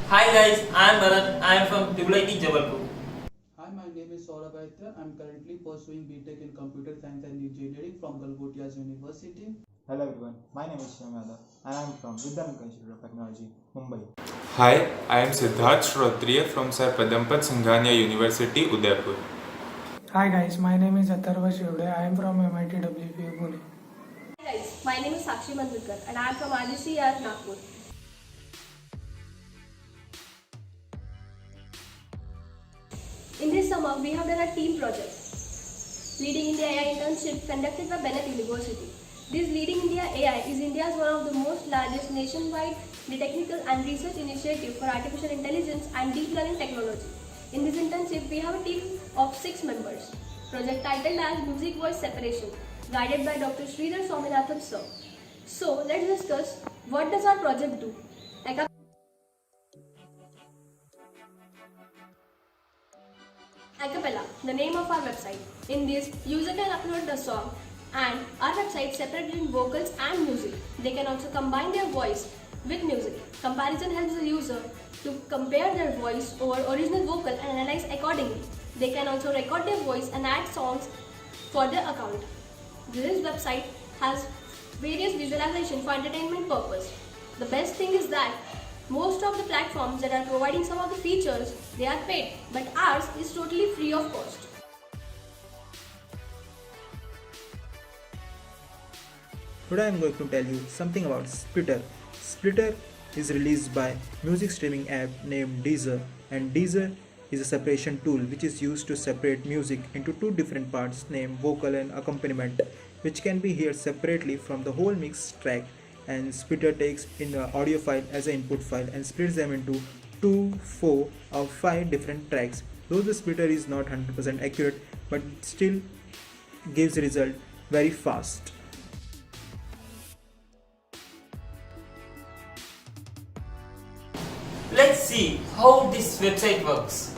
Hi guys, I am Bharat. I am from IIT Jabalpur. Hi, my name is Saurabh Aitra. I'm currently pursuing BTech in Computer Science and Engineering from Galgotias University. Hello everyone, my name is Shyam Yadav and I am from Vidyanika Institute of Technology, Mumbai. Hi, I am Siddharth Shrotriya from Sir Padampat Singhania University, Udaipur. Hi guys, my name is Atharva Shivde. I am from MIT WPU Pune. Hi guys, my name is Sakshi Mandurkar and I am from RGCR Nagpur. In this summer, we have done a team project, Leading India AI internship conducted by Bennett University. This Leading India AI is India's one of the most largest nationwide technical and research initiative for artificial intelligence and deep learning technology. In this internship, we have a team of 6 members. Project titled as Music Voice Separation, guided by Dr. Sridhar Swaminathan sir. So, let's discuss what does our project do. Acapella, the name of our website. In this, user can upload the song and our website separated in vocals and music. They can also combine their voice with music. Comparison helps the user to compare their voice over original vocal and analyze accordingly. They can also record their voice and add songs for their account. This website has various visualization for entertainment purpose. The best thing is that most of the platforms that are providing some of the features, they are paid, but ours is totally free of cost. Today I am going to tell you something about Splitter. Splitter is released by music streaming app named Deezer, and Deezer is a separation tool which is used to separate music into two different parts named vocal and accompaniment, which can be heard separately from the whole mix track. And Splitter takes in the audio file as an input file and splits them into 2, 4 or 5 different tracks. Though the splitter is not 100% accurate, but still gives result very fast. Let's see how this website works.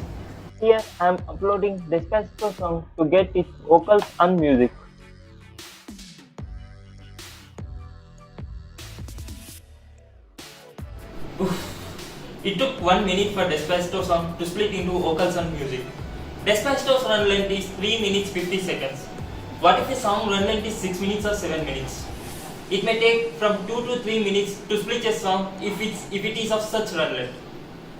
Here I am uploading Despacito song to get its vocals and music. It took 1 minute for Despacito song to split into vocals and music. Despacito's run length is 3 minutes 50 seconds. What if a song run length is 6 minutes or 7 minutes? It may take from 2 to 3 minutes to split a song if it is of such run length.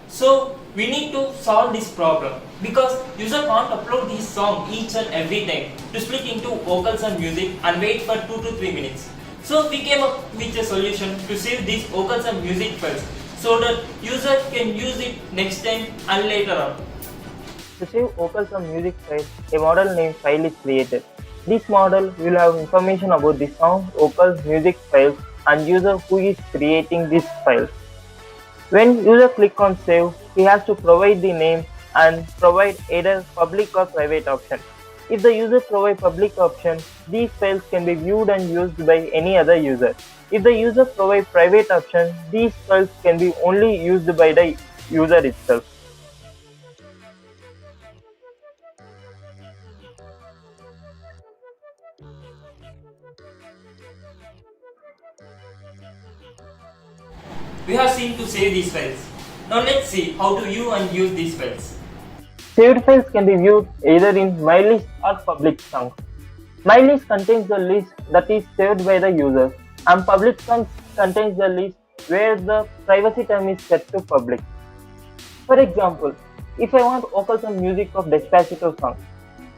So we need to solve this problem because user can't upload this song each and every time to split into vocals and music and wait for 2 to 3 minutes. So we came up with a solution to save these vocals and music files so that user can use it next time and later on. To save vocals and music files, a model name file is created. This model will have information about the song, vocals, music files and user who is creating these files. When user click on save, he has to provide the name and provide either public or private option. If the user provide public option, these files can be viewed and used by any other user. If the user provide private option, these files can be only used by the user itself. We have seen to save these files. Now let's see how to view and use these files. Saved files can be viewed either in MyList or public songs. MyList contains the list that is saved by the user, and public songs contains the list where the privacy term is set to public. For example, if I want vocals and music of Despacito song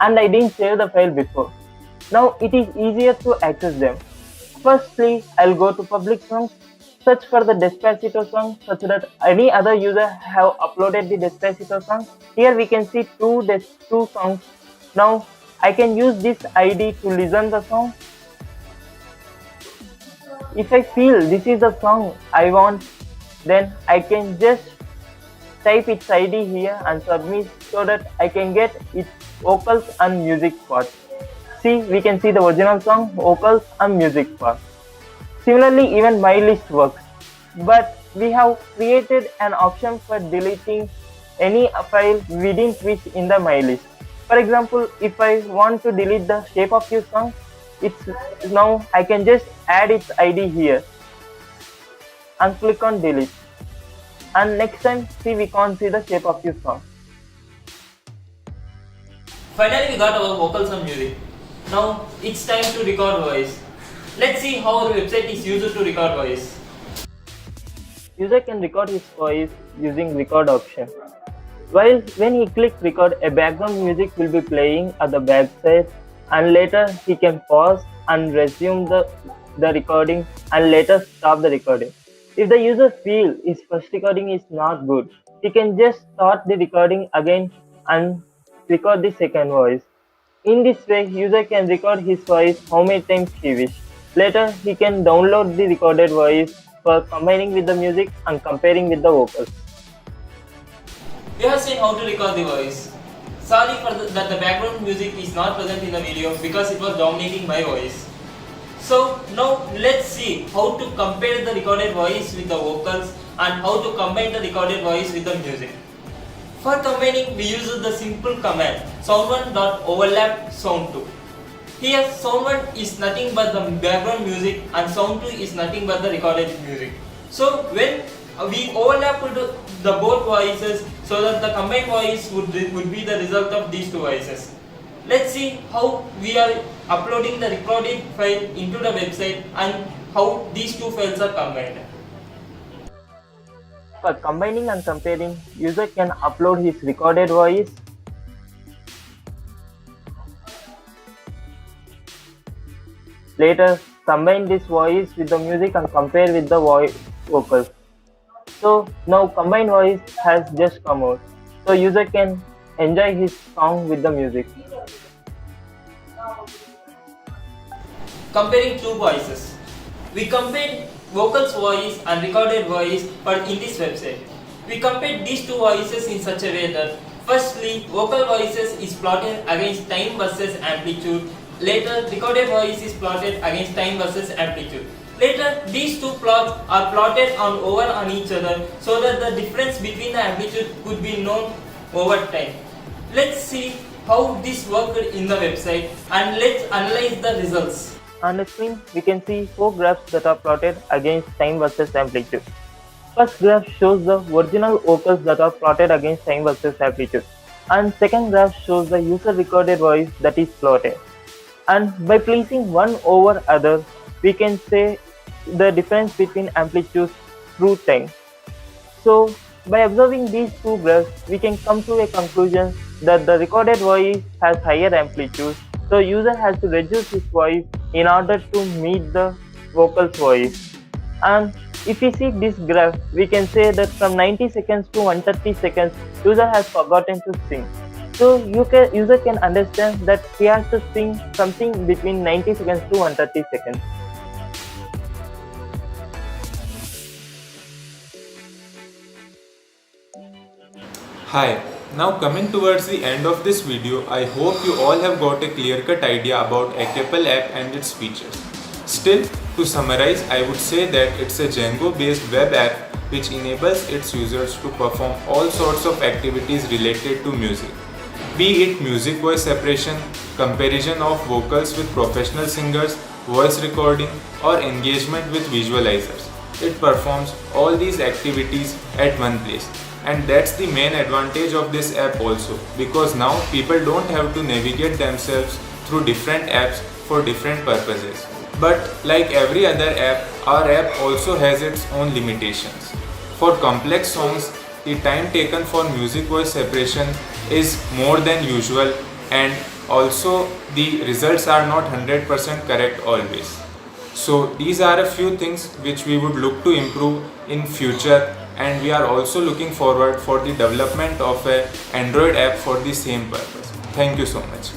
and I didn't save the file before, now it is easier to access them. Firstly, I'll go to public songs, search for the Despacito song such that any other user have uploaded the Despacito song. Here we can see two songs. Now I can use this ID to listen the song. If I feel this is the song I want, then I can just type its ID here and submit so that I can get its vocals and music part. See, we can see the original song, vocals and music part. Similarly, even MyList works, but we have created an option for deleting any file we didn't wish in the MyList. For example, if I want to delete the Shape of You song, now I can just add its ID here and click on delete. and next time see we can't see the shape of your song. Finally, we got our vocals and music. Now it's time to record voice. Let's see how our website is used to record voice. User can record his voice using record option. While when he clicks record, a background music will be playing at the backside, and later he can pause and resume the recording and later stop the recording. If the user feels his first recording is not good, he can just start the recording again and record the second voice. In this way, user can record his voice how many times he wishes. Later, he can download the recorded voice for combining with the music and comparing with the vocals. We have seen how to record the voice. Sorry for that the background music is not present in the video because it was dominating my voice. So now let's see how to compare the recorded voice with the vocals and how to combine the recorded voice with the music. For combining, we use the simple command sound1.overlap sound2. Here sound1 is nothing but the background music and sound2 is nothing but the recorded music. So when we overlap the both voices so that the combined voice would be the result of these two voices. Let's see how we are uploading the recorded file into the website and how these two files are combined. For combining and comparing, user can upload his recorded voice, later combine this voice with the music and compare with the vocals. So now combined voice has just come out, so user can enjoy his song with the music. Comparing two voices. We compared vocals voice and recorded voice in this website. We compared these two voices in such a way that firstly vocal voices is plotted against time versus amplitude. Later recorded voice is plotted against time versus amplitude. Later these two plots are plotted on each other so that the difference between the amplitude could be known over time. Let's see how this worked in the website and let's analyze the results. On the screen, we can see 4 graphs that are plotted against time versus amplitude. First graph shows the original vocals that are plotted against time versus amplitude, and second graph shows the user recorded voice that is plotted. And by placing one over other, we can say the difference between amplitudes through time. So by observing these two graphs, we can come to a conclusion that the recorded voice has higher amplitude, so user has to reduce his voice in order to meet the vocal's voice. And if we see this graph, we can say that from 90 seconds to 130 seconds, user has forgotten to sing. So user can understand that he has to sing something between 90 seconds to 130 seconds. Hi, now coming towards the end of this video, I hope you all have got a clear-cut idea about Acapel app and its features. Still, to summarize, I would say that it's a Django-based web app which enables its users to perform all sorts of activities related to music. Be it music voice separation, comparison of vocals with professional singers, voice recording, or engagement with visualizers. It performs all these activities at one place. And that's the main advantage of this app also, because now people don't have to navigate themselves through different apps for different purposes. But like every other app, our app also has its own limitations. For complex songs, the time taken for music voice separation is more than usual, and also the results are not 100% correct always. So these are a few things which we would look to improve in future, and we are also looking forward for the development of an Android app for the same purpose. Thank you so much.